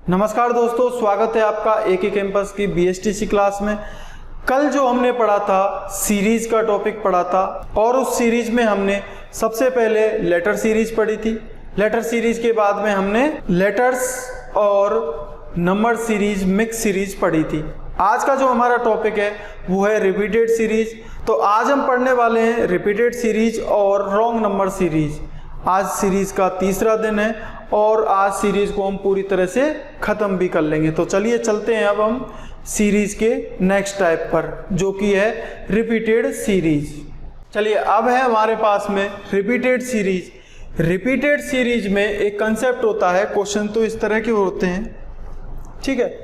नमस्कार दोस्तों, स्वागत है आपका एके कैंपस की बीएसटीसी क्लास में। कल जो हमने पढ़ा था सीरीज का टॉपिक पढ़ा था और उस सीरीज में हमने सबसे पहले लेटर सीरीज पढ़ी थी। लेटर सीरीज के बाद में हमने लेटर्स और नंबर सीरीज मिक्स सीरीज पढ़ी थी। आज का जो हमारा टॉपिक है वो है रिपीटेड सीरीज। तो आज हम पढ़ने वाले हैं रिपीटेड सीरीज और रॉन्ग नंबर सीरीज। आज सीरीज का तीसरा दिन है और आज सीरीज को हम पूरी तरह से ख़त्म भी कर लेंगे। तो चलिए चलते हैं अब हम सीरीज के नेक्स्ट टाइप पर, जो कि है रिपीटेड सीरीज। चलिए अब है हमारे पास में रिपीटेड सीरीज। रिपीटेड सीरीज में एक कंसेप्ट होता है, क्वेश्चन तो इस तरह के होते हैं, ठीक है।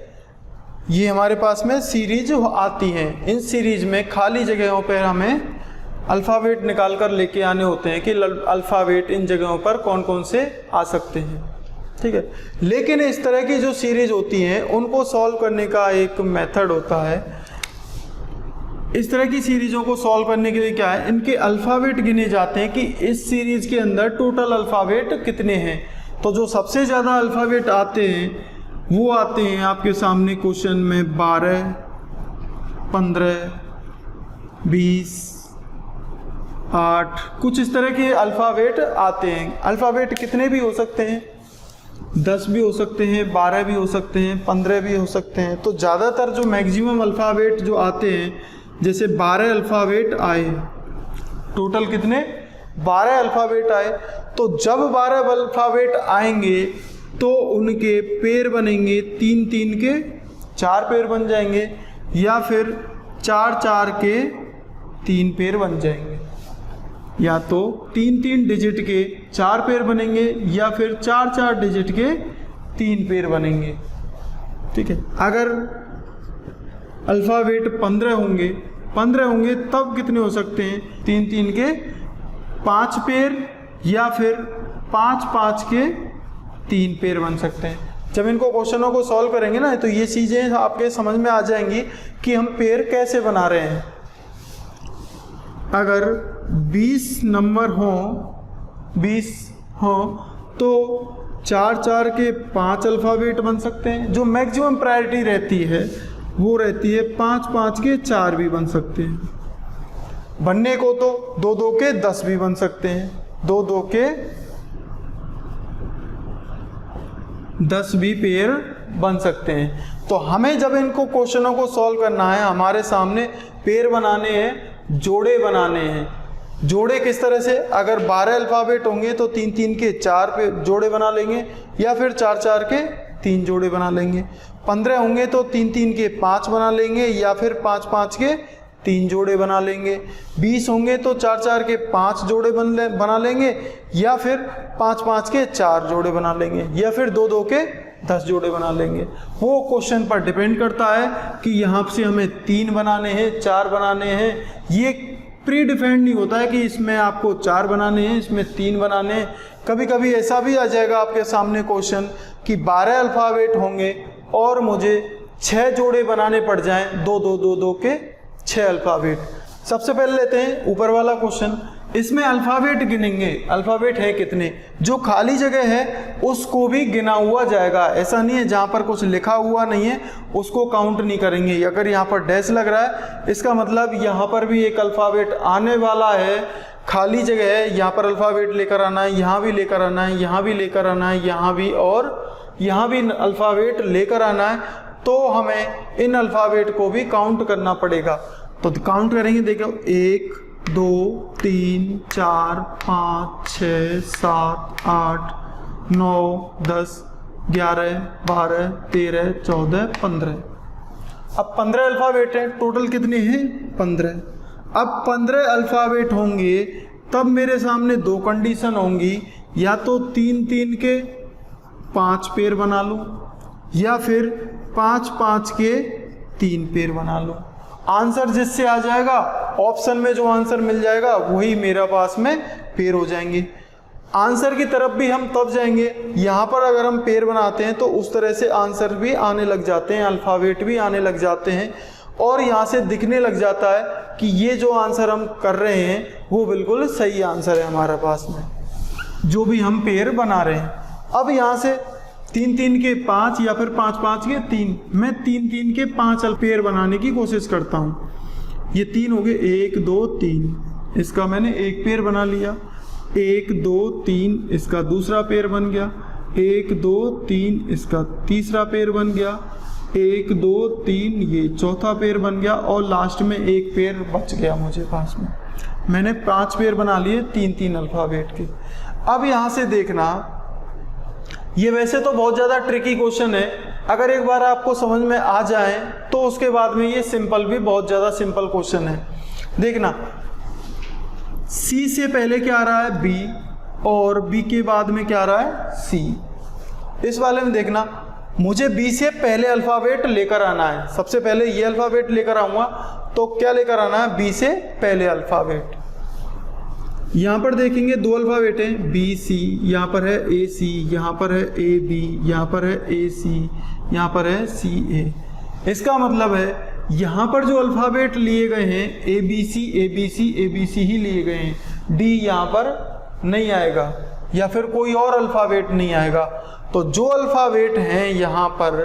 ये हमारे पास में सीरीज आती हैं। इन सीरीज में खाली जगहों पर हमें अल्फ़ाबेट निकाल कर लेके आने होते हैं कि अल्फ़ाबेट इन जगहों पर कौन कौन से आ सकते हैं, ठीक है। लेकिन इस तरह की जो सीरीज होती हैं उनको सॉल्व करने का एक मेथड होता है। इस तरह की सीरीजों को सॉल्व करने के लिए क्या है, इनके अल्फ़ाबेट गिने जाते हैं कि इस सीरीज के अंदर टोटल अल्फ़ाबेट कितने हैं। तो जो सबसे ज़्यादा अल्फ़ाबेट आते हैं वो आते हैं आपके सामने क्वेश्चन में 12, 15, 20, 8, कुछ इस तरह के अल्फ़ाबेट आते हैं। अल्फ़ाबेट कितने भी हो सकते हैं, 10 भी हो सकते हैं, 12 भी हो सकते हैं, 15 भी हो सकते हैं। तो ज़्यादातर जो मैक्सिमम अल्फ़ाबेट जो आते हैं, जैसे 12 अल्फ़ाबेट आए, टोटल कितने 12 अल्फ़ाबेट आए। तो जब 12 अल्फ़ाबेट आएंगे तो उनके पेयर बनेंगे 3-3 के 4 पेयर बन जाएंगे, या फिर 4-4 के 3 पेयर बन जाएंगे। या तो 3-3 डिजिट के 4 पेयर बनेंगे या फिर 4-4 डिजिट के 3 पेयर बनेंगे, ठीक है। अगर अल्फ़ाबेट 15 होंगे तब कितने हो सकते हैं, 3-3 के 5 पेयर या फिर 5-5 के 3 पेयर बन सकते हैं। जब इनको क्वेश्चनों को सॉल्व करेंगे ना तो ये चीज़ें आपके समझ में आ जाएंगी कि हम पेयर कैसे बना रहे हैं। अगर 20 नंबर हों तो 4-4 के 5 अल्फ़ाबेट बन सकते हैं। जो मैक्सिमम प्रायोरिटी रहती है वो रहती है 5-5 के 4 भी बन सकते हैं। बनने को तो 2-2 के 10 भी बन सकते हैं, 2-2 के 10 भी पेयर बन सकते हैं। तो हमें जब इनको क्वेश्चनों को सॉल्व करना है, हमारे सामने पेयर बनाने हैं, जोड़े बनाने हैं। जोड़े किस तरह से, अगर 12 अल्फ़ाबेट होंगे तो 3-3 के 4 जोड़े बना लेंगे या फिर 4-4 के 3 जोड़े बना लेंगे। 15 होंगे तो 3-3 के 5 बना लेंगे या फिर 5-5 के 3 जोड़े बना लेंगे। 20 होंगे तो 4-4 के 5 जोड़े बना लेंगे या फिर 5-5 के 4 जोड़े बना लेंगे या फिर 2-2 के 10 जोड़े बना लेंगे। वो क्वेश्चन पर डिपेंड करता है कि यहाँ से हमें 3 बनाने हैं, 4 बनाने हैं। ये प्री डिफाइंड नहीं होता है कि इसमें आपको 4 बनाने हैं, इसमें 3 बनाने हैं। कभी कभी ऐसा भी आ जाएगा आपके सामने क्वेश्चन कि 12 अल्फ़ाबेट होंगे और मुझे 6 जोड़े बनाने पड़ जाएं, 2-2 के 6 अल्फ़ाबेट। सबसे पहले लेते हैं ऊपर वाला क्वेश्चन। इसमें अल्फ़ाबेट गिनेंगे, अल्फ़ाबेट है कितने। जो खाली जगह है उसको भी गिना हुआ जाएगा। ऐसा नहीं है जहाँ पर कुछ लिखा हुआ नहीं है उसको काउंट नहीं करेंगे। अगर यहाँ पर डैश लग रहा है इसका मतलब यहाँ पर भी एक अल्फ़ाबेट आने वाला है। खाली जगह है, यहाँ पर अल्फ़ाबेट लेकर आना है, यहाँ भी लेकर आना है, यहाँ भी लेकर आना है, यहाँ भी और यहाँ भी अल्फ़ाबेट लेकर आना है। तो हमें इन अल्फ़ाबेट को भी काउंट करना पड़ेगा। तो काउंट करेंगे, देखो 1, 2, 3, 4, 5, 6, 7, 8, 9, 10, 11, 12, 13, 14, 15। अब 15 अल्फ़ाबेट हैं, टोटल कितने हैं 15। अब 15 अल्फ़ाबेट होंगे तब मेरे सामने 2 कंडीशन होंगी, या तो 3-3 के 5 पेयर बना लूँ या फिर 5-5 के 3 पेयर बना लूँ। आंसर जिससे आ जाएगा, ऑप्शन में जो आंसर मिल जाएगा वही मेरा पास में पेयर हो जाएंगे। आंसर की तरफ भी हम तब जाएंगे, यहाँ पर अगर हम पेयर बनाते हैं तो उस तरह से आंसर भी आने लग जाते हैं, अल्फ़ाबेट भी आने लग जाते हैं और यहाँ से दिखने लग जाता है कि ये जो आंसर हम कर रहे हैं वो बिल्कुल सही आंसर है हमारे पास में। जो भी हम पेयर बना रहे हैं। अब यहाँ से 3 3 के 5 या फिर 5 5 के 3, मैं 3 3 के 5 पेयर बनाने की कोशिश करता हूँ। ये 3 हो गए, 1 2 3, इसका मैंने एक पेयर बना लिया। 1 2 3 इसका दूसरा पेयर बन गया। 1 2 3 इसका तीसरा पेयर बन गया। 1 2 3 ये चौथा पेयर बन गया और लास्ट में एक पेयर बच गया मुझे पास में। मैंने 5 पेयर बना लिए 3 3 अल्फ़ाबेट के। अब यहाँ से देखना, ये वैसे तो बहुत ज़्यादा ट्रिकी क्वेश्चन है, अगर एक बार आपको समझ में आ जाए तो उसके बाद में ये सिंपल भी बहुत ज़्यादा सिंपल क्वेश्चन है। देखना, C से पहले क्या आ रहा है B और B के बाद में क्या आ रहा है C। इस वाले में देखना, मुझे B से पहले अल्फ़ाबेट लेकर आना है। सबसे पहले ये अल्फ़ाबेट लेकर आऊँगा, तो क्या लेकर आना है, B से पहले अल्फ़ाबेट। यहाँ पर देखेंगे 2 अल्फ़ाबेट हैं, बी सी, यहाँ पर है ए सी, यहाँ पर है ए बी, यहाँ पर है ए सी, यहाँ पर है सी ए। इसका मतलब है यहाँ पर जो अल्फ़ाबेट लिए गए हैं A B C A B C A B C ही लिए गए हैं, डी यहाँ पर नहीं आएगा या फिर कोई और अल्फ़ाबेट नहीं आएगा। तो जो अल्फ़ाबेट हैं यहाँ पर,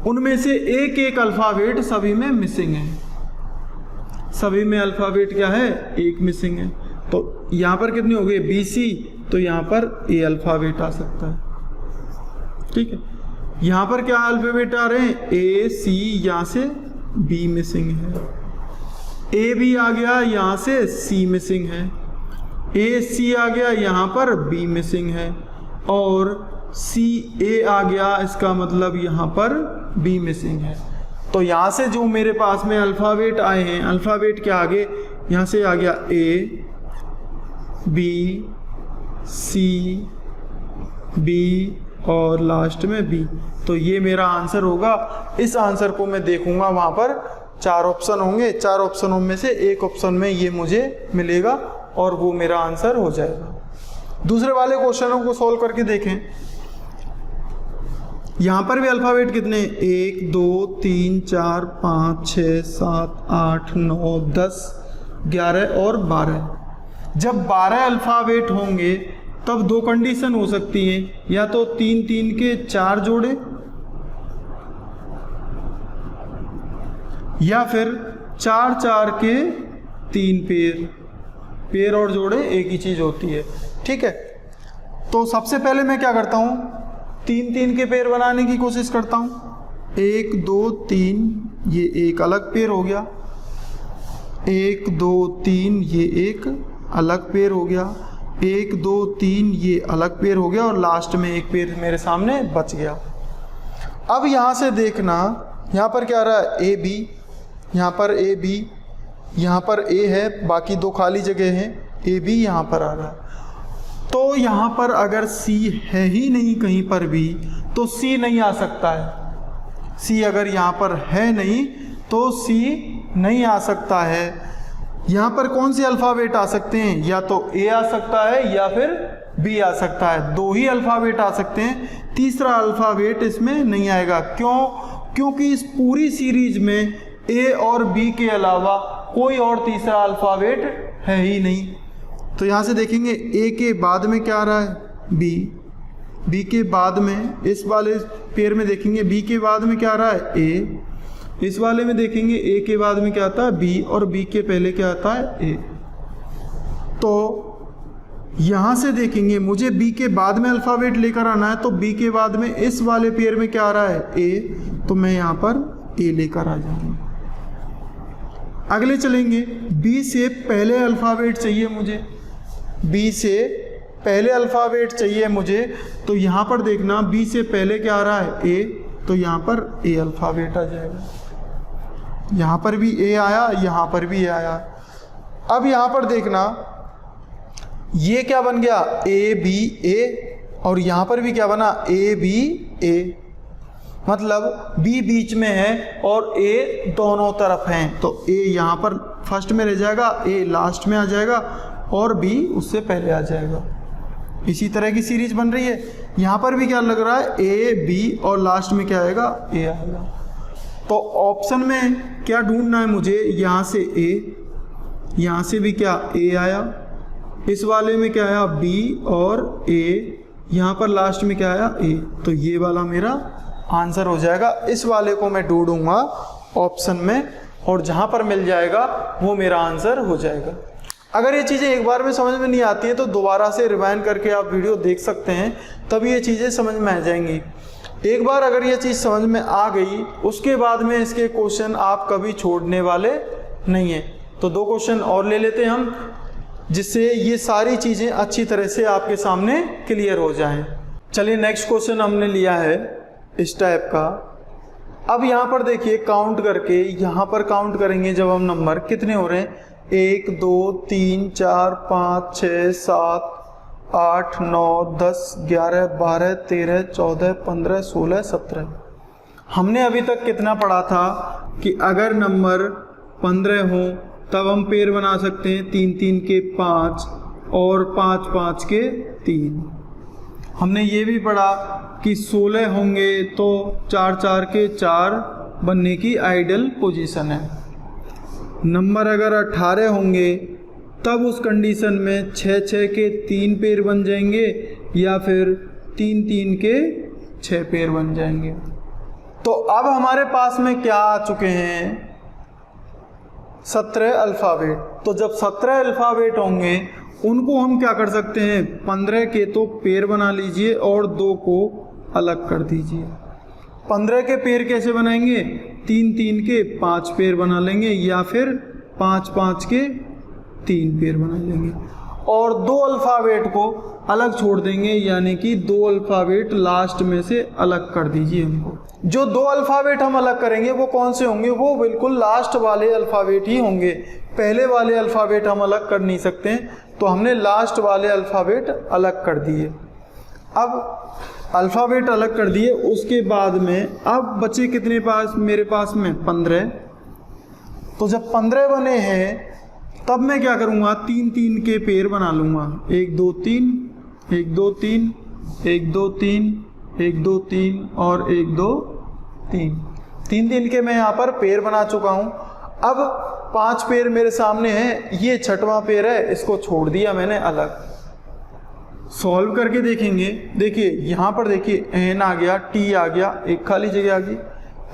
उनमें से एक एक अल्फ़ाबेट सभी में मिसिंग है। सभी में अल्फ़ाबेट क्या है, एक मिसिंग है। तो यहाँ पर कितने हो गए, बी सी, तो यहाँ पर ए अल्फ़ाबेट आ सकता है। ठीक है, यहाँ पर क्या अल्फ़ाबेट आ रहे हैं, ए सी, यहाँ से बी मिसिंग है। ए बी आ गया, यहाँ से सी मिसिंग है। ए सी आ गया, यहाँ पर बी मिसिंग है। और सी ए आ गया, इसका मतलब यहाँ पर बी मिसिंग है। तो यहाँ से जो मेरे पास में अल्फ़ाबेट आए हैं, अल्फ़ाबेट क्या आगे, यहाँ से आ गया ए बी सी बी और लास्ट में बी। तो ये मेरा आंसर होगा। इस आंसर को मैं देखूंगा, वहाँ पर 4 ऑप्शन होंगे, 4 ऑप्शनों में से एक ऑप्शन में ये मुझे मिलेगा और वो मेरा आंसर हो जाएगा। दूसरे वाले क्वेश्चनों को सॉल्व करके देखें। यहाँ पर भी अल्फ़ाबेट कितने, 1 2 3 4 5 6 7 8 9 10 11 और 12। जब 12 अल्फ़ाबेट होंगे तब 2 कंडीशन हो सकती हैं, या तो 3 3 के 4 जोड़े या फिर 4 4 के 3 पेयर और जोड़े एक ही चीज़ होती है। ठीक है, तो सबसे पहले मैं क्या करता हूँ, 3 3 के पेयर बनाने की कोशिश करता हूँ। 1 2 3 ये एक अलग पेयर हो गया, 1 2 3 ये एक अलग पेयर हो गया, 1 2 3 ये अलग पेयर हो गया और लास्ट में एक पेयर मेरे सामने बच गया। अब यहाँ से देखना, यहाँ पर क्या आ रहा है, ए बी, यहाँ पर ए बी, यहाँ पर ए है, बाकी 2 खाली जगह हैं, ए बी यहाँ पर आ रहा है। तो यहाँ पर अगर सी है ही नहीं कहीं पर भी, तो सी नहीं आ सकता है। सी अगर यहाँ पर है नहीं तो सी नहीं आ सकता है। यहाँ पर कौन से अल्फ़ाबेट आ सकते हैं, या तो ए आ सकता है या फिर बी आ सकता है। 2 ही अल्फ़ाबेट आ सकते हैं, तीसरा अल्फ़ाबेट इसमें नहीं आएगा। क्यों? क्योंकि इस पूरी सीरीज में ए और बी के अलावा कोई और तीसरा अल्फ़ाबेट है ही नहीं। तो यहाँ से देखेंगे ए के बाद में क्या आ रहा है, बी, बी के बाद में इस वाले पेयर में देखेंगे बी के बाद में क्या आ रहा है, ए, इस वाले में देखेंगे ए के बाद में क्या आता है, बी, और बी के पहले क्या आता है, ए। तो यहाँ से देखेंगे मुझे बी के बाद में अल्फ़ाबेट लेकर आना है, तो बी के बाद में इस वाले पेयर में क्या आ रहा है, ए, तो मैं यहाँ पर ए लेकर आ जाऊँगा। अगले चलेंगे, बी से पहले अल्फ़ाबेट चाहिए मुझे, बी से पहले अल्फ़ाबेट चाहिए मुझे। तो यहाँ पर देखना, बी से पहले क्या आ रहा है, ए, तो यहाँ पर ए अल्फ़ाबेट आ जाएगा। यहाँ पर भी ए आया, यहाँ पर भी ए आया। अब यहाँ पर देखना, ये क्या बन गया, ए बी ए, और यहाँ पर भी क्या बना, ए बी ए। मतलब बी बीच में है और ए दोनों तरफ हैं, तो ए यहाँ पर फर्स्ट में रह जाएगा, ए लास्ट में आ जाएगा और बी उससे पहले आ जाएगा। इसी तरह की सीरीज बन रही है। यहाँ पर भी क्या लग रहा है, ए बी और लास्ट में क्या आएगा, ए आएगा। तो ऑप्शन में क्या ढूंढना है मुझे, यहाँ से ए, यहाँ से भी क्या ए आया, इस वाले में क्या आया B और A, यहाँ पर लास्ट में क्या आया A, तो ये वाला मेरा आंसर हो जाएगा। इस वाले को मैं ढूंढूंगा ऑप्शन में और जहाँ पर मिल जाएगा वो मेरा आंसर हो जाएगा। अगर ये चीज़ें एक बार में समझ में नहीं आती हैं तो दोबारा से रिवाइंड करके आप वीडियो देख सकते हैं, तब ये चीज़ें समझ में आ जाएंगी। एक बार अगर ये चीज़ समझ में आ गई उसके बाद में इसके क्वेश्चन आप कभी छोड़ने वाले नहीं हैं। तो 2 क्वेश्चन और ले लेते हैं हम, जिससे ये सारी चीज़ें अच्छी तरह से आपके सामने क्लियर हो जाएं। चलिए नेक्स्ट क्वेश्चन हमने लिया है इस टाइप का। अब यहाँ पर देखिए काउंट करके, यहाँ पर काउंट करेंगे जब हम नंबर कितने हो रहे हैं, 1 2 3 4 5 6 7 8 9 10 11 12 13 14 15 16 17। हमने अभी तक कितना पढ़ा था कि अगर नंबर 15 हो तब हम पेयर बना सकते हैं 3 3 के 5 और 5 5 के 3। हमने ये भी पढ़ा कि 16 होंगे तो 4 4 के 4 बनने की आइडियल पोजीशन है। नंबर अगर 18 होंगे तब उस कंडीशन में 6 6 के 3 पेयर बन जाएंगे या फिर 3 3 के 6 पेयर बन जाएंगे। तो अब हमारे पास में क्या आ चुके हैं, 17 अल्फ़ाबेट। तो जब 17 अल्फ़ाबेट होंगे उनको हम क्या कर सकते हैं, 15 के तो पेयर बना लीजिए और 2 को अलग कर दीजिए। 15 के पेयर कैसे बनाएंगे, 3 3 के 5 पेयर बना लेंगे या फिर 5 5 के 3 पेयर बना लेंगे और 2 अल्फ़ाबेट को अलग छोड़ देंगे, यानी कि 2 अल्फ़ाबेट लास्ट में से अलग कर दीजिए उनको। जो 2 अल्फ़ाबेट हम अलग करेंगे वो कौन से होंगे, वो बिल्कुल लास्ट वाले अल्फ़ाबेट ही होंगे। पहले वाले अल्फ़ाबेट हम अलग कर नहीं सकते हैं, तो हमने लास्ट वाले अल्फ़ाबेट अलग कर दिए। अब अल्फ़ाबेट अलग कर दिए, उसके बाद में अब बचे कितने पास मेरे पास में 15। तो जब 15 बने हैं तब मैं क्या करूँगा, 3 3 के पेयर बना लूँगा, 1 2 3 1 2 3 1 2 3 1 2 3 और 1 2 3 3 3 के मैं यहाँ पर पेयर बना चुका हूँ। अब 5 पेयर मेरे सामने हैं, ये 6वां पेयर है, इसको छोड़ दिया मैंने अलग। सॉल्व करके देखेंगे, देखिए यहाँ पर देखिए एन आ गया, टी आ गया, एक खाली जगह आ गई,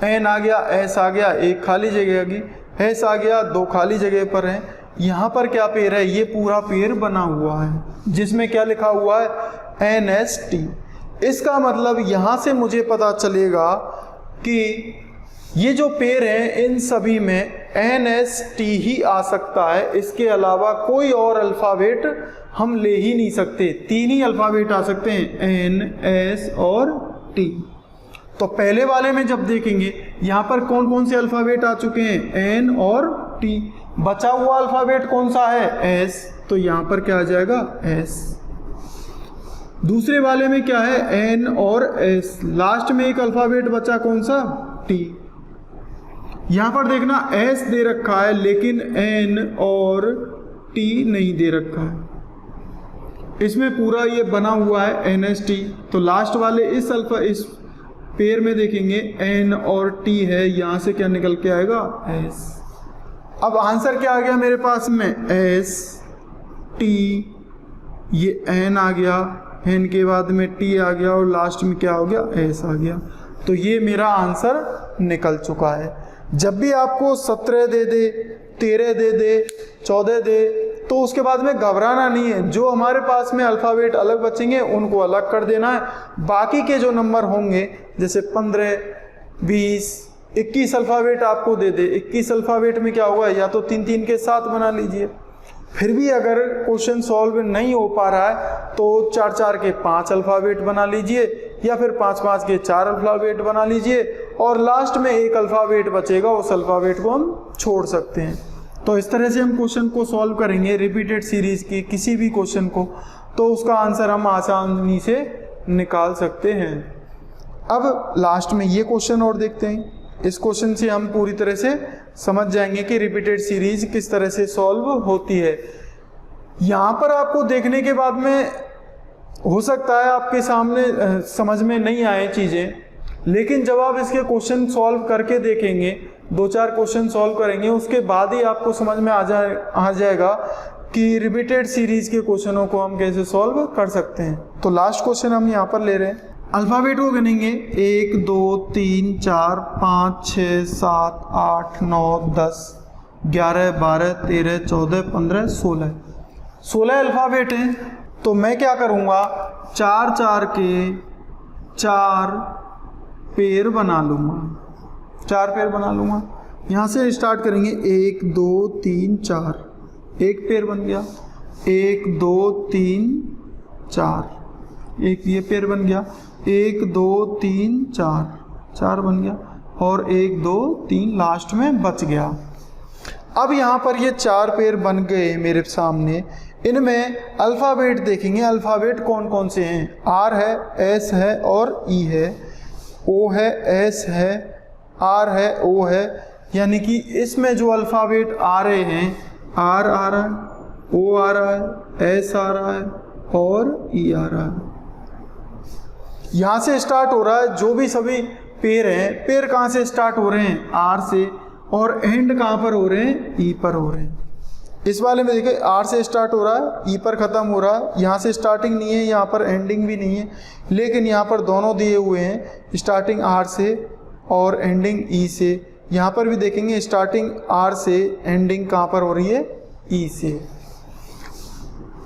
एन आ गया, एस आ गया, एक खाली जगह आ गई, एस आ गया, 2 खाली जगह पर हैं। यहाँ पर क्या पेयर है, ये पूरा पेयर बना हुआ है जिसमें क्या लिखा हुआ है, एन एस टी। इसका मतलब यहाँ से मुझे पता चलेगा कि ये जो पेयर हैं इन सभी में एन एस टी ही आ सकता है, इसके अलावा कोई और अल्फ़ाबेट हम ले ही नहीं सकते। 3 ही अल्फ़ाबेट आ सकते हैं, एन एस और टी। तो पहले वाले में जब देखेंगे यहाँ पर कौन कौन से अल्फ़ाबेट आ चुके हैं, एन और टी। बचा हुआ अल्फ़ाबेट कौन सा है, एस, तो यहाँ पर क्या आ जाएगा, एस। दूसरे वाले में क्या है, एन और एस, लास्ट में एक अल्फ़ाबेट बचा कौन सा, टी। यहाँ पर देखना एस दे रखा है लेकिन एन और टी नहीं दे रखा है, इसमें पूरा ये बना हुआ है एन एस टी। तो लास्ट वाले इस पेयर में देखेंगे एन और टी है, यहाँ से क्या निकल के आएगा, एस। अब आंसर क्या आ गया मेरे पास में, एस टी, ये एन आ गया, एन के बाद में टी आ गया और लास्ट में क्या हो गया, एस आ गया। तो ये मेरा आंसर निकल चुका है। जब भी आपको 17 दे दे, 13 दे दे, 14 दे, तो उसके बाद में घबराना नहीं है। जो हमारे पास में अल्फ़ाबेट अलग बचेंगे उनको अलग कर देना है। बाकी के जो नंबर होंगे जैसे 15, 20, 21 अल्फ़ाबेट आपको दे दे, 21 अल्फ़ाबेट में क्या होगा, या तो 3 3 के 7 बना लीजिए। फिर भी अगर क्वेश्चन सॉल्व नहीं हो पा रहा है तो 4 4 के 5 अल्फ़ाबेट बना लीजिए या फिर 5 5 के 4 अल्फ़ाबेट बना लीजिए और लास्ट में एक अल्फ़ाबेट बचेगा, उस अल्फ़ाबेट को हम छोड़ सकते हैं। तो इस तरह से हम क्वेश्चन को सॉल्व करेंगे रिपीटेड सीरीज़ की किसी भी क्वेश्चन को, तो उसका आंसर हम आसानी से निकाल सकते हैं। अब लास्ट में ये क्वेश्चन और देखते हैं। इस क्वेश्चन से हम पूरी तरह से समझ जाएंगे कि रिपीटेड सीरीज किस तरह से सॉल्व होती है। यहाँ पर आपको देखने के बाद में हो सकता है आपके सामने समझ में नहीं आए चीज़ें, लेकिन जब आप इसके क्वेश्चन सॉल्व करके देखेंगे, 2 4 क्वेश्चन सॉल्व करेंगे, उसके बाद ही आपको समझ में आ जाएगा कि रिपीटेड सीरीज के क्वेश्चनों को हम कैसे सॉल्व कर सकते हैं। तो लास्ट क्वेश्चन हम यहाँ पर ले रहे हैं। अल्फ़ाबेट को गिनेंगे 1 2 3 4 5 6 7 8 9 10 11 12 13 14 15 16 अल्फ़ाबेट हैं। तो मैं क्या करूँगा, 4 4 के 4 पेयर बना लूँगा, 4 पेयर बना लूँगा। यहाँ से स्टार्ट करेंगे 1 2 3 4, एक पेयर बन गया, 1 2 3 4, एक ये पेयर बन गया, 1 2 3 4, 4 बन गया, और 1 2 3 लास्ट में बच गया। अब यहाँ पर ये 4 पेयर बन गए मेरे सामने। इनमें अल्फ़ाबेट देखेंगे, अल्फ़ाबेट कौन कौन से हैं। R है, S है और E है, O है, S है, R है, O है। यानी कि इसमें जो अल्फ़ाबेट आ रहे हैं, R आ रहा है, O आ रहा है, S आ रहा है और E आ रहा है। यहाँ से स्टार्ट हो रहा है जो भी सभी पेयर हैं। पेयर कहाँ से स्टार्ट हो रहे हैं, R से, और एंड कहाँ पर हो रहे हैं, E पर हो रहे हैं। इस वाले में देखिए R से स्टार्ट हो रहा है, E पर ख़त्म हो रहा है। यहाँ से स्टार्टिंग नहीं है, यहाँ पर एंडिंग भी नहीं है, लेकिन यहाँ पर दोनों दिए हुए हैं, स्टार्टिंग R से और एंडिंग E से। यहाँ पर भी देखेंगे स्टार्टिंग R से, एंडिंग कहाँ पर हो रही है, E से।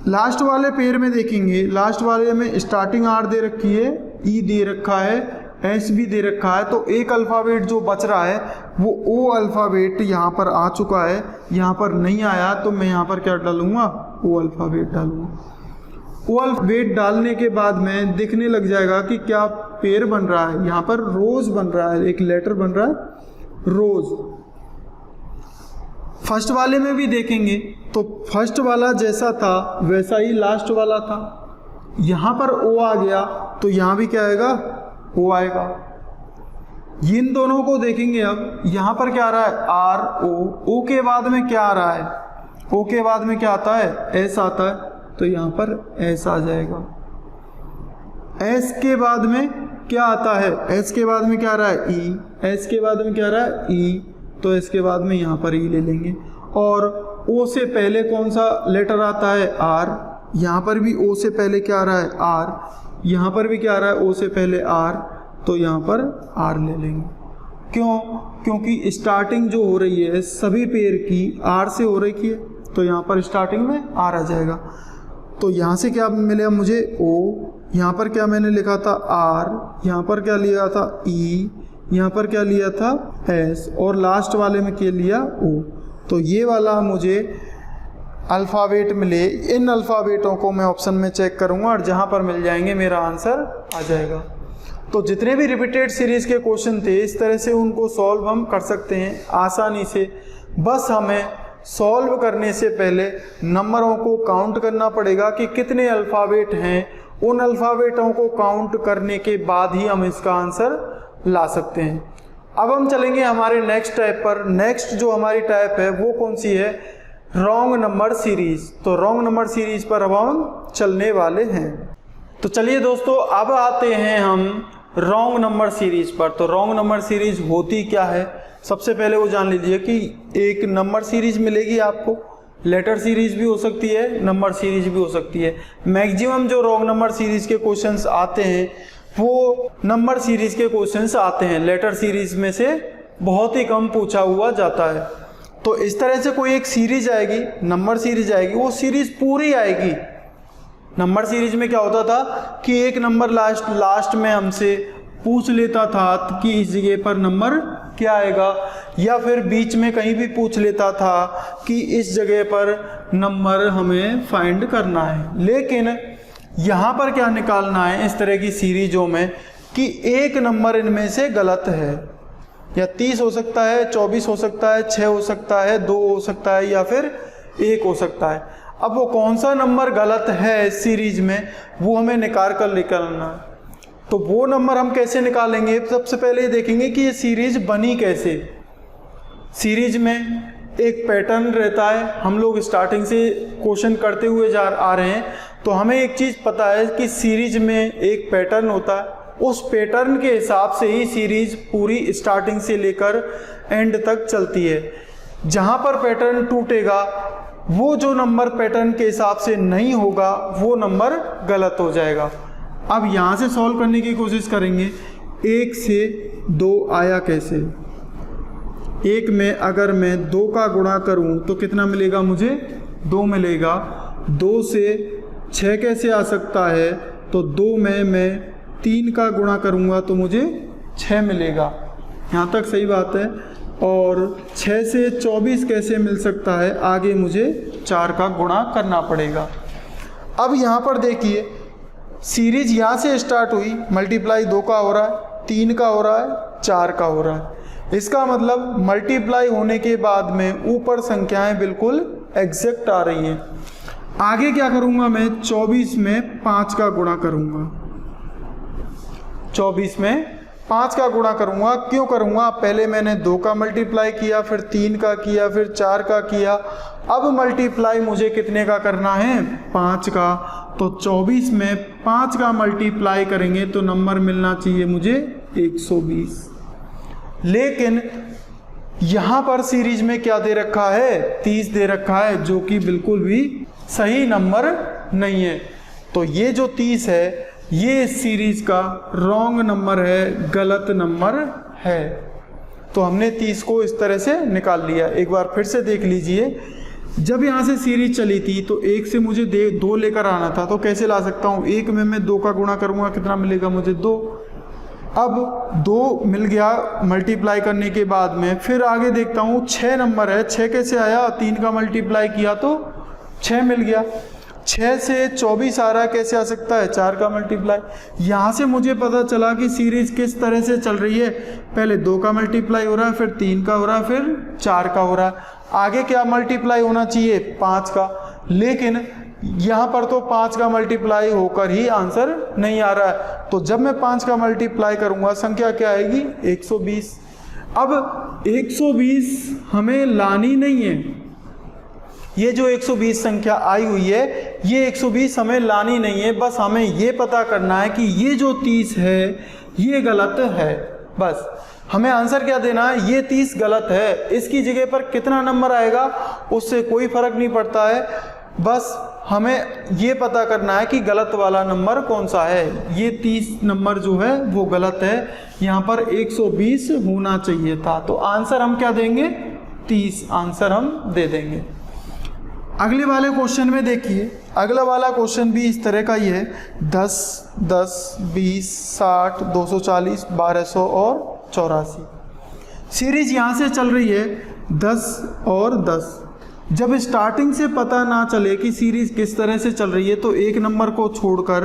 लास्ट वाले पेयर में देखेंगे, लास्ट वाले में स्टार्टिंग R दे रखी है, E दे रखा है, S भी दे रखा है। तो एक अल्फ़ाबेट जो बच रहा है वो O अल्फ़ाबेट यहाँ पर आ चुका है, यहाँ पर नहीं आया, तो मैं यहाँ पर क्या डालूँगा, O अल्फ़ाबेट डालूँगा। O अल्फ़ाबेट डालने के बाद में दिखने लग जाएगा कि क्या पेयर बन रहा है। यहाँ पर रोज़ बन रहा है, एक लेटर बन रहा है रोज़। फर्स्ट वाले में भी देखेंगे तो फर्स्ट वाला जैसा था वैसा ही लास्ट वाला था। यहाँ पर O आ गया तो यहाँ भी क्या आएगा, O आएगा। इन दोनों को देखेंगे अब, यहाँ पर क्या आ रहा है, R O, O के बाद में क्या आ रहा है, O के बाद में क्या आता है, S आता है, तो यहाँ पर S आ जाएगा। S के बाद में क्या आता है, S के बाद में क्या आ रहा है, E, S के बाद में क्या आ रहा है, E, तो S के बाद में यहाँ पर E ले लेंगे। और O से पहले कौन सा लेटर आता है, R, यहाँ पर भी O से पहले क्या आ रहा है, R, यहाँ पर भी क्या आ रहा है, O से पहले R, तो यहाँ पर R ले लेंगे। क्यों, क्योंकि स्टार्टिंग जो हो रही है सभी पेयर की R से हो रही है, तो यहाँ पर स्टार्टिंग में R आ जाएगा। तो यहाँ से क्या मिलेगा मुझे, O, यहाँ पर क्या मैंने लिखा था, R, यहाँ पर क्या लिया था, E, यहाँ पर क्या लिया था, S, और लास्ट वाले में क्या लिया, O। तो ये वाला मुझे अल्फ़ाबेट मिले। इन अल्फ़ाबेटों को मैं ऑप्शन में चेक करूँगा और जहाँ पर मिल जाएंगे मेरा आंसर आ जाएगा। तो जितने भी रिपीटेड सीरीज़ के क्वेश्चन थे इस तरह से उनको सॉल्व हम कर सकते हैं आसानी से। बस हमें सॉल्व करने से पहले नंबरों को काउंट करना पड़ेगा कि कितने अल्फ़ाबेट हैं। उन अल्फ़ाबेटों को काउंट करने के बाद ही हम इसका आंसर ला सकते हैं। अब हम चलेंगे हमारे नेक्स्ट टाइप पर। नेक्स्ट जो हमारी टाइप है वो कौन सी है, रॉन्ग नंबर सीरीज़। तो रॉन्ग नंबर सीरीज़ पर अब हम चलने वाले हैं। तो चलिए दोस्तों अब आते हैं हम रॉन्ग नंबर सीरीज़ पर। तो रॉन्ग नंबर सीरीज़ होती क्या है, सबसे पहले वो जान लीजिए कि एक नंबर सीरीज़ मिलेगी आपको, लेटर सीरीज़ भी हो सकती है, नंबर सीरीज़ भी हो सकती है। मैक्सिमम जो रॉन्ग नंबर सीरीज़ के क्वेश्चंस आते हैं वो नंबर सीरीज़ के क्वेश्चंस आते हैं, लेटर सीरीज़ में से बहुत ही कम पूछा हुआ जाता है। तो इस तरह से कोई एक सीरीज आएगी, नंबर सीरीज आएगी, वो सीरीज पूरी आएगी। नंबर सीरीज में क्या होता था कि एक नंबर लास्ट में हमसे पूछ लेता था कि इस जगह पर नंबर क्या आएगा, या फिर बीच में कहीं भी पूछ लेता था कि इस जगह पर नंबर हमें फाइंड करना है। लेकिन यहाँ पर क्या निकालना है इस तरह की सीरीजों में कि एक नंबर इनमें से गलत है, या 30 हो सकता है, 24 हो सकता है, 6 हो सकता है, 2 हो सकता है, या फिर 1 हो सकता है। अब वो कौन सा नंबर गलत है इस सीरीज में वो हमें निकाल कर निकालना है। तो वो नंबर हम कैसे निकालेंगे, सबसे पहले देखेंगे कि ये सीरीज बनी कैसे। सीरीज में एक पैटर्न रहता है, हम लोग स्टार्टिंग से क्वेश्चन करते हुए आ रहे हैं, तो हमें एक चीज़ पता है कि सीरीज में एक पैटर्न होता है, उस पैटर्न के हिसाब से ही सीरीज पूरी स्टार्टिंग से लेकर एंड तक चलती है। जहाँ पर पैटर्न टूटेगा वो जो नंबर पैटर्न के हिसाब से नहीं होगा वो नंबर गलत हो जाएगा। अब यहाँ से सॉल्व करने की कोशिश करेंगे। 1 से 2 आया कैसे? 1 में अगर मैं 2 का गुणा करूँ तो कितना मिलेगा मुझे? 2 मिलेगा। 2 से 6 कैसे आ सकता है? तो 2 में मैं 3 का गुणा करूँगा तो मुझे 6 मिलेगा। यहाँ तक सही बात है। और 6 से 24 कैसे मिल सकता है? आगे मुझे 4 का गुणा करना पड़ेगा। अब यहाँ पर देखिए सीरीज यहाँ से स्टार्ट हुई, मल्टीप्लाई 2 का हो रहा है, 3 का हो रहा है, 4 का हो रहा है। इसका मतलब मल्टीप्लाई होने के बाद में ऊपर संख्याएं बिल्कुल एग्जैक्ट आ रही हैं। आगे क्या करूँगा मैं? 24 में 5 का गुणा करूँगा। 24 में 5 का गुणा करूँगा। क्यों करूँगा? पहले मैंने 2 का मल्टीप्लाई किया, फिर 3 का किया, फिर 4 का किया। अब मल्टीप्लाई मुझे कितने का करना है? 5 का। तो 24 में 5 का मल्टीप्लाई करेंगे तो नंबर मिलना चाहिए मुझे 120। लेकिन यहाँ पर सीरीज में क्या दे रखा है? 30 दे रखा है, जो कि बिल्कुल भी सही नंबर नहीं है। तो ये जो 30 है ये सीरीज का रॉन्ग नंबर है, गलत नंबर है। तो हमने 30 को इस तरह से निकाल लिया। एक बार फिर से देख लीजिए, जब यहाँ से सीरीज चली थी तो 1 से मुझे 2 लेकर आना था। तो कैसे ला सकता हूँ? 1 में मैं 2 का गुणा करूँगा, कितना मिलेगा मुझे? 2। अब 2 मिल गया मल्टीप्लाई करने के बाद में। फिर आगे देखता हूँ 6 नंबर है, 6 कैसे आया? 3 का मल्टीप्लाई किया तो 6 मिल गया। 6 से 24 आ रहा है, कैसे आ सकता है? 4 का मल्टीप्लाई। यहाँ से मुझे पता चला कि सीरीज किस तरह से चल रही है। पहले 2 का मल्टीप्लाई हो रहा है, फिर 3 का हो रहा है, फिर 4 का हो रहा है। आगे क्या मल्टीप्लाई होना चाहिए? 5 का। लेकिन यहाँ पर तो 5 का मल्टीप्लाई होकर ही आंसर नहीं आ रहा है। तो जब मैं 5 का मल्टीप्लाई करूँगा संख्या क्या आएगी? 120। अब 120 हमें लानी नहीं है। ये जो 120 संख्या आई हुई है ये 120 हमें लानी नहीं है। बस हमें ये पता करना है कि ये जो 30 है ये गलत है। बस हमें आंसर क्या देना है? ये 30 गलत है। इसकी जगह पर कितना नंबर आएगा उससे कोई फर्क नहीं पड़ता है। बस हमें ये पता करना है कि गलत वाला नंबर कौन सा है। ये 30 नंबर जो है वो गलत है। यहाँ पर 120 होना चाहिए था। तो आंसर हम क्या देंगे? 30 आंसर हम दे देंगे। अगले वाले क्वेश्चन में देखिए, अगला वाला क्वेश्चन भी इस तरह का ही है। 10, 10, 20, 60, 240, 1200 और 84। सीरीज यहाँ से चल रही है 10 और 10। जब स्टार्टिंग से पता ना चले कि सीरीज किस तरह से चल रही है तो एक नंबर को छोड़कर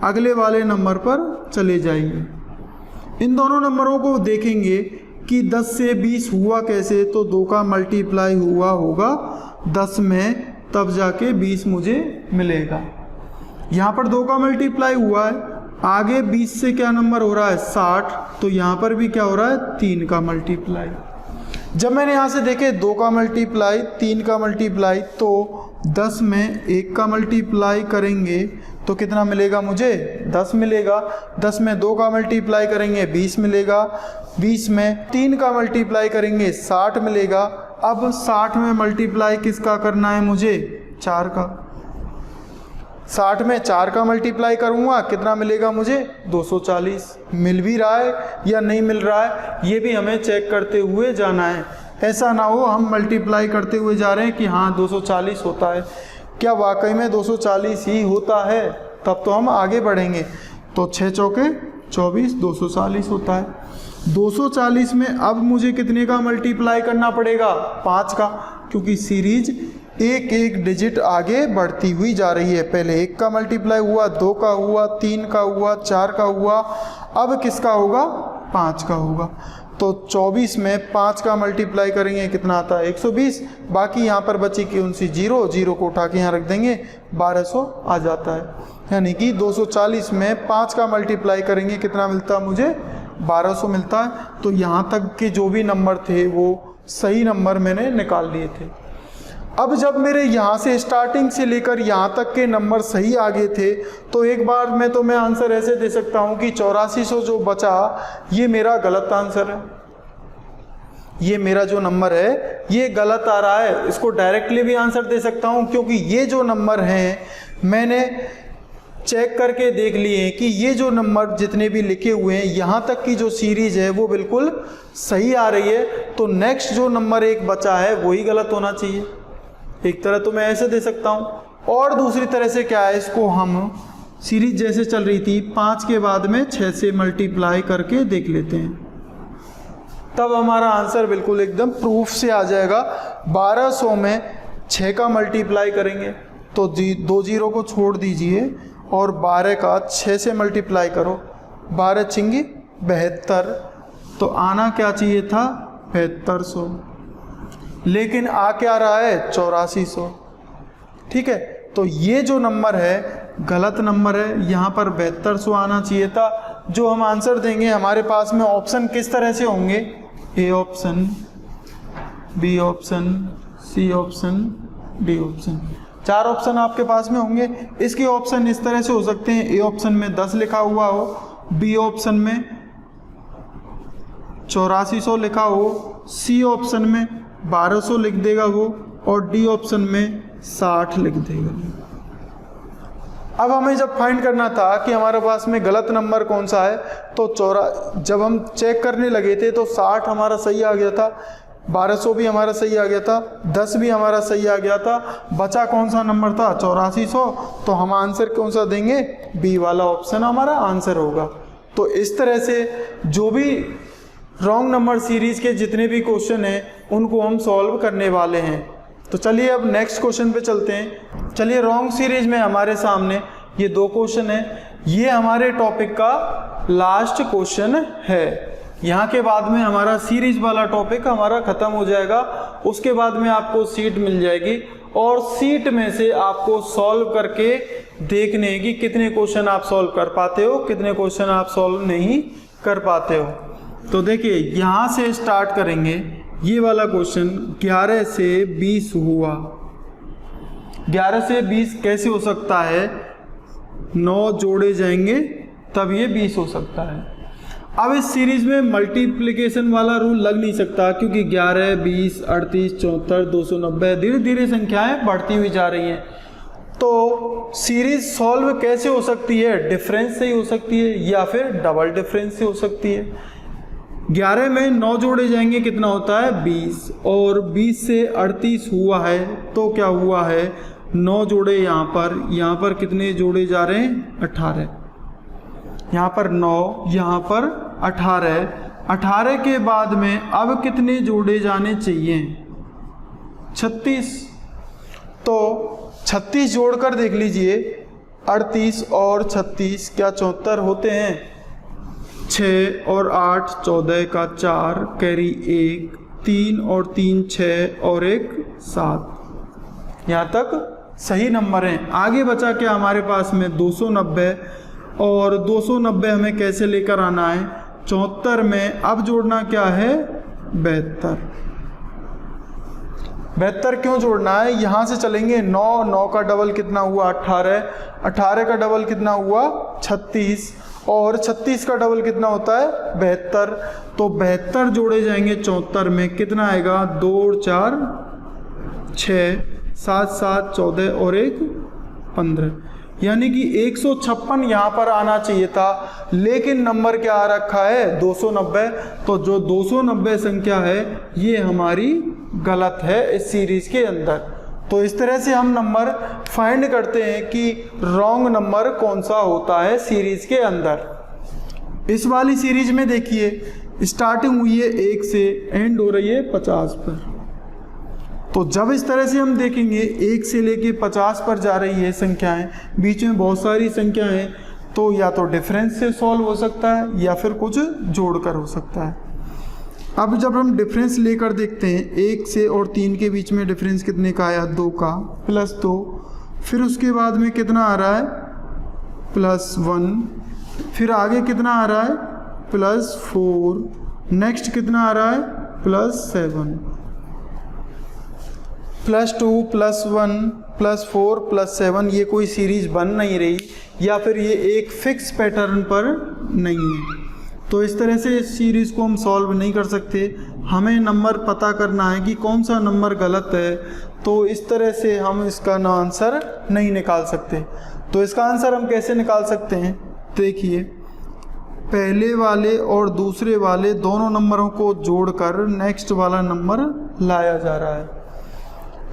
अगले वाले नंबर पर चले जाएंगे। इन दोनों नंबरों को देखेंगे कि 10 से 20 हुआ कैसे? तो 2 का मल्टीप्लाई हुआ होगा 10 में, तब जाके 20 मुझे मिलेगा। यहाँ पर 2 का मल्टीप्लाई हुआ है। आगे 20 से क्या नंबर हो रहा है? 60। तो यहाँ पर भी क्या हो रहा है? 3 का मल्टीप्लाई। जब मैंने यहाँ से देखे 2 का मल्टीप्लाई, 3 का मल्टीप्लाई, तो 10 में 1 का मल्टीप्लाई करेंगे तो कितना मिलेगा मुझे? 10 मिलेगा। 10 में 2 का मल्टीप्लाई करेंगे 20 मिलेगा। 20 में 3 का मल्टीप्लाई करेंगे 60 मिलेगा। अब 60 में मल्टीप्लाई किसका करना है मुझे? 4 का। 60 में 4 का मल्टीप्लाई करूँगा, कितना मिलेगा मुझे? 240। मिल भी रहा है या नहीं मिल रहा है ये भी हमें चेक करते हुए जाना है। ऐसा ना हो हम मल्टीप्लाई करते हुए जा रहे हैं कि हाँ 240 होता है, क्या वाकई में 240 ही होता है? तब तो हम आगे बढ़ेंगे। तो 6 चौके 24, 240 होता है। 240 में अब मुझे कितने का मल्टीप्लाई करना पड़ेगा? 5 का, क्योंकि सीरीज एक एक डिजिट आगे बढ़ती हुई जा रही है। पहले 1 का मल्टीप्लाई हुआ, 2 का हुआ, 3 का हुआ, 4 का हुआ, अब किसका होगा? 5 का होगा। तो 24 में 5 का मल्टीप्लाई करेंगे कितना आता है? 120। बाकी यहाँ पर बची कौन सी? 0 को उठा के यहाँ रख देंगे, 1200 आ जाता है। यानी कि 240 में 5 का मल्टीप्लाई करेंगे कितना मिलता है मुझे? 1200 मिलता है। तो यहाँ तक के जो भी नंबर थे वो सही नंबर मैंने निकाल लिए थे। अब जब मेरे यहाँ से स्टार्टिंग से लेकर यहाँ तक के नंबर सही आ गए थे तो एक बार में तो मैं आंसर ऐसे दे सकता हूँ कि 8400 जो बचा ये मेरा गलत आंसर है। ये मेरा जो नंबर है ये गलत आ रहा है, इसको डायरेक्टली भी आंसर दे सकता हूँ क्योंकि ये जो नंबर हैं मैंने चेक करके देख लिए हैं कि ये जो नंबर जितने भी लिखे हुए हैं यहाँ तक की जो सीरीज है वो बिल्कुल सही आ रही है। तो नेक्स्ट जो नंबर एक बचा है वही गलत होना चाहिए। एक तरह तो मैं ऐसे दे सकता हूँ, और दूसरी तरह से क्या है, इसको हम सीरीज जैसे चल रही थी 5 के बाद में 6 से मल्टीप्लाई करके देख लेते हैं, तब हमारा आंसर बिल्कुल एकदम प्रूफ से आ जाएगा। 1200 में 6 का मल्टीप्लाई करेंगे तो 2 जीरो को छोड़ दीजिए और 12 का 6 से मल्टीप्लाई करो, 12 चिंगी 72, तो आना क्या चाहिए था 7200, लेकिन आ क्या रहा है 8400। ठीक है, तो ये जो नंबर है गलत नंबर है, यहाँ पर 7200 आना चाहिए था। जो हम आंसर देंगे हमारे पास में ऑप्शन किस तरह से होंगे, A option, B option, C option, D option, 4 option आपके पास में होंगे। इसके ऑप्शन इस तरह से हो सकते हैं, ए ऑप्शन में 10 लिखा हुआ हो, बी ऑप्शन में 8400 लिखा हो, सी ऑप्शन में 1200 लिख देगा वो, और डी ऑप्शन में 60 लिख देगा। अब हमें जब फाइंड करना था कि हमारे पास में गलत नंबर कौन सा है, तो जब हम चेक करने लगे थे तो 60 हमारा सही आ गया था, 1200 भी हमारा सही आ गया था, 10 भी हमारा सही आ गया था, बचा कौन सा नंबर था 8400। तो हम आंसर कौन सा देंगे, बी वाला ऑप्शन हमारा आंसर होगा। तो इस तरह से जो भी रॉन्ग नंबर सीरीज के जितने भी क्वेश्चन हैं उनको हम सॉल्व करने वाले हैं। तो चलिए अब नेक्स्ट क्वेश्चन पे चलते हैं। चलिए, रॉन्ग सीरीज में हमारे सामने ये 2 क्वेश्चन है, ये हमारे टॉपिक का लास्ट क्वेश्चन है। यहाँ के बाद में हमारा सीरीज वाला टॉपिक हमारा ख़त्म हो जाएगा। उसके बाद में आपको सीट मिल जाएगी और सीट में से आपको सॉल्व करके देखने हैं कि कितने क्वेश्चन आप सॉल्व कर पाते हो, कितने क्वेश्चन आप सॉल्व नहीं कर पाते हो। तो देखिए, यहाँ से स्टार्ट करेंगे। ये वाला क्वेश्चन 11 से 20 हुआ। 11 से 20 कैसे हो सकता है, 9 जोड़े जाएंगे तब ये 20 हो सकता है। अब इस सीरीज में मल्टीप्लिकेशन वाला रूल लग नहीं सकता क्योंकि 11, 20, 38, 74, 290 धीरे धीरे संख्याएं बढ़ती हुई जा रही हैं। तो सीरीज सॉल्व कैसे हो सकती है, डिफरेंस से ही हो सकती है या फिर डबल डिफरेंस से हो सकती है। 11 में 9 जोड़े जाएंगे कितना होता है 20, और 20 से 38 हुआ है तो क्या हुआ है 9 जोड़े यहाँ पर कितने जोड़े जा रहे हैं 18, यहाँ पर 9, यहाँ पर 18 के बाद में अब कितने जोड़े जाने चाहिए 36। तो 36 जोड़कर देख लीजिए, 38 और 36 क्या 74 होते हैं, 6 और 8 14 का 4 कैरी 1, 3 और 3 6 और 1 7। यहाँ तक सही नंबर हैं। आगे बचा क्या हमारे पास में 290, और 290 हमें कैसे लेकर आना है 74 में अब जोड़ना क्या है 72। 72 क्यों जोड़ना है, यहाँ से चलेंगे 9 का डबल कितना हुआ 18 का डबल कितना हुआ 36, और 36 का डबल कितना होता है 72। तो 72 जोड़े जाएंगे 74 में कितना आएगा 2 और 4 6, 7 7 14 और 1 15, यानी कि 156 यहाँ पर आना चाहिए था, लेकिन नंबर क्या आ रखा है 290। तो जो 290 संख्या है ये हमारी गलत है इस सीरीज के अंदर। तो इस तरह से हम नंबर फाइंड करते हैं कि रॉन्ग नंबर कौन सा होता है सीरीज के अंदर। इस वाली सीरीज में देखिए स्टार्टिंग हुई है 1 से, एंड हो रही है 50 पर। तो जब इस तरह से हम देखेंगे 1 से लेके 50 पर जा रही है संख्याएं, बीच में बहुत सारी संख्याएं, तो या तो डिफरेंस से सॉल्व हो सकता है या फिर कुछ जोड़कर हो सकता है। अब जब हम डिफरेंस लेकर देखते हैं 1 से और 3 के बीच में डिफरेंस कितने का आया 2 का, +2, फिर उसके बाद में कितना आ रहा है +1, फिर आगे कितना आ रहा है +4, नेक्स्ट कितना आ रहा है +7, +2 +1 +4 +7। ये कोई सीरीज बन नहीं रही या फिर ये एक फिक्स पैटर्न पर नहीं है। तो इस तरह से इस सीरीज़ को हम सॉल्व नहीं कर सकते। हमें नंबर पता करना है कि कौन सा नंबर गलत है, तो इस तरह से हम इसका ना आंसर नहीं निकाल सकते। तो इसका आंसर हम कैसे निकाल सकते हैं, देखिए पहले वाले और दूसरे वाले दोनों नंबरों को जोड़कर नेक्स्ट वाला नंबर लाया जा रहा है।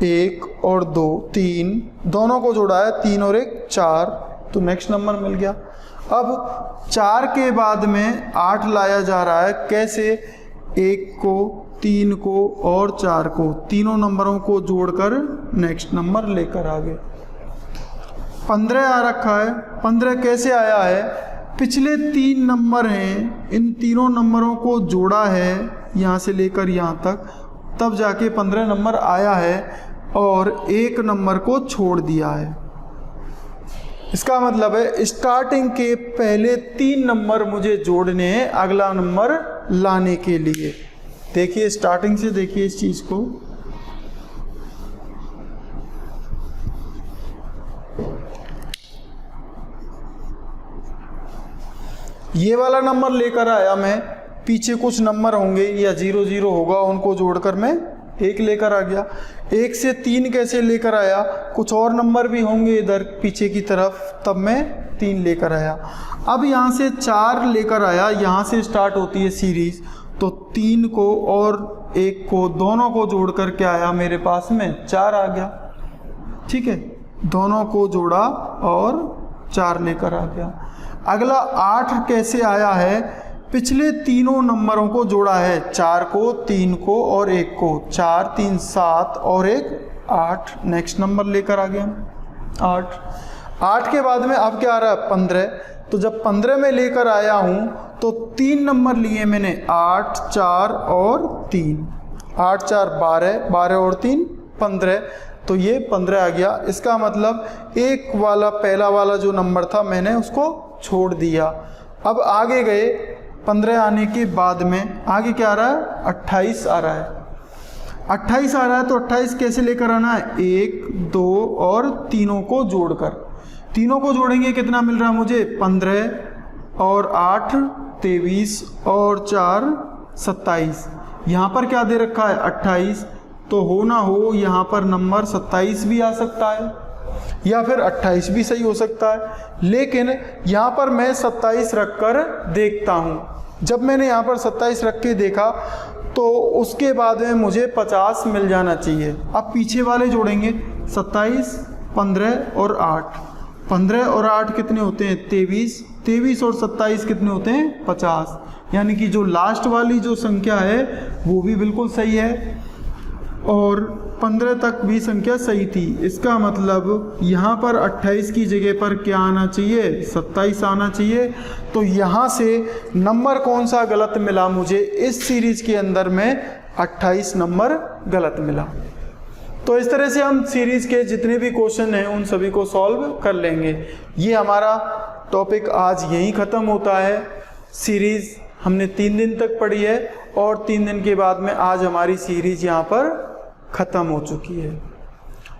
1 और 2 3 दोनों को जोड़ा है, 3 और 1 4, तो नेक्स्ट नंबर मिल गया। अब 4 के बाद में 8 लाया जा रहा है, कैसे, 1 को 3 को और 4 को, तीनों नंबरों को जोड़कर नेक्स्ट नंबर लेकर आ गए। 15 आ रखा है, 15 कैसे आया है, पिछले 3 नंबर हैं, इन तीनों नंबरों को जोड़ा है यहाँ से लेकर यहाँ तक, तब जाके 15 नंबर आया है और एक नंबर को छोड़ दिया है। इसका मतलब है स्टार्टिंग के पहले 3 नंबर मुझे जोड़ने हैं अगला नंबर लाने के लिए। देखिए स्टार्टिंग से देखिए इस चीज़ को, ये वाला नंबर लेकर आया मैं, पीछे कुछ नंबर होंगे या 0 0 होगा, उनको जोड़कर मैं 1 लेकर आ गया। 1 से 3 कैसे लेकर आया, कुछ और नंबर भी होंगे इधर पीछे की तरफ, तब मैं 3 लेकर आया। अब यहाँ से 4 लेकर आया, यहाँ से स्टार्ट होती है सीरीज, तो 3 को और 1 को दोनों को जोड़कर क्या आया मेरे पास में, 4 आ गया। ठीक है, दोनों को जोड़ा और 4 लेकर आ गया। अगला 8 कैसे आया है, पिछले तीनों नंबरों को जोड़ा है, 4 को 3 को और 1 को, 4 3 7 और 1 8, नेक्स्ट नंबर लेकर आ गया 8 के बाद में अब क्या आ रहा है 15, तो जब 15 में लेकर आया हूँ तो 3 नंबर लिए मैंने, 8 4 और 3, 8 4 12, 12 और 3 15, तो ये 15 आ गया। इसका मतलब एक वाला पहला वाला जो नंबर था मैंने उसको छोड़ दिया। अब आगे गए, 15 आने के बाद में आगे क्या आ रहा है, 28 आ रहा है। 28 आ रहा है तो 28 कैसे लेकर आना है, 1 2 और तीनों को जोड़कर, तीनों को जोड़ेंगे कितना मिल रहा है मुझे, 15 और 8 23 और 4 27। यहाँ पर क्या दे रखा है 28, तो हो ना हो यहाँ पर नंबर 27 भी आ सकता है या फिर 28 भी सही हो सकता है, लेकिन यहाँ पर मैं 27 रखकर देखता हूँ। जब मैंने यहाँ पर 27 रख के देखा तो उसके बाद में मुझे 50 मिल जाना चाहिए। अब पीछे वाले जोड़ेंगे, 27 15 और 8, 15 और 8 कितने होते हैं 23, 23 और 27 कितने होते हैं 50, यानी कि जो लास्ट वाली जो संख्या है वो भी बिल्कुल सही है और 15 तक भी संख्या सही थी। इसका मतलब यहाँ पर 28 की जगह पर क्या आना चाहिए, 27 आना चाहिए। तो यहाँ से नंबर कौन सा गलत मिला मुझे, इस सीरीज के अंदर में 28 नंबर गलत मिला। तो इस तरह से हम सीरीज के जितने भी क्वेश्चन हैं उन सभी को सॉल्व कर लेंगे। ये हमारा टॉपिक आज यहीं ख़त्म होता है। सीरीज हमने 3 दिन तक पढ़ी है और 3 दिन के बाद में आज हमारी सीरीज यहाँ पर ख़त्म हो चुकी है।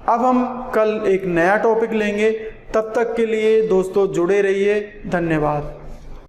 अब हम कल एक नया टॉपिक लेंगे, तब तक के लिए दोस्तों जुड़े रहिए। धन्यवाद।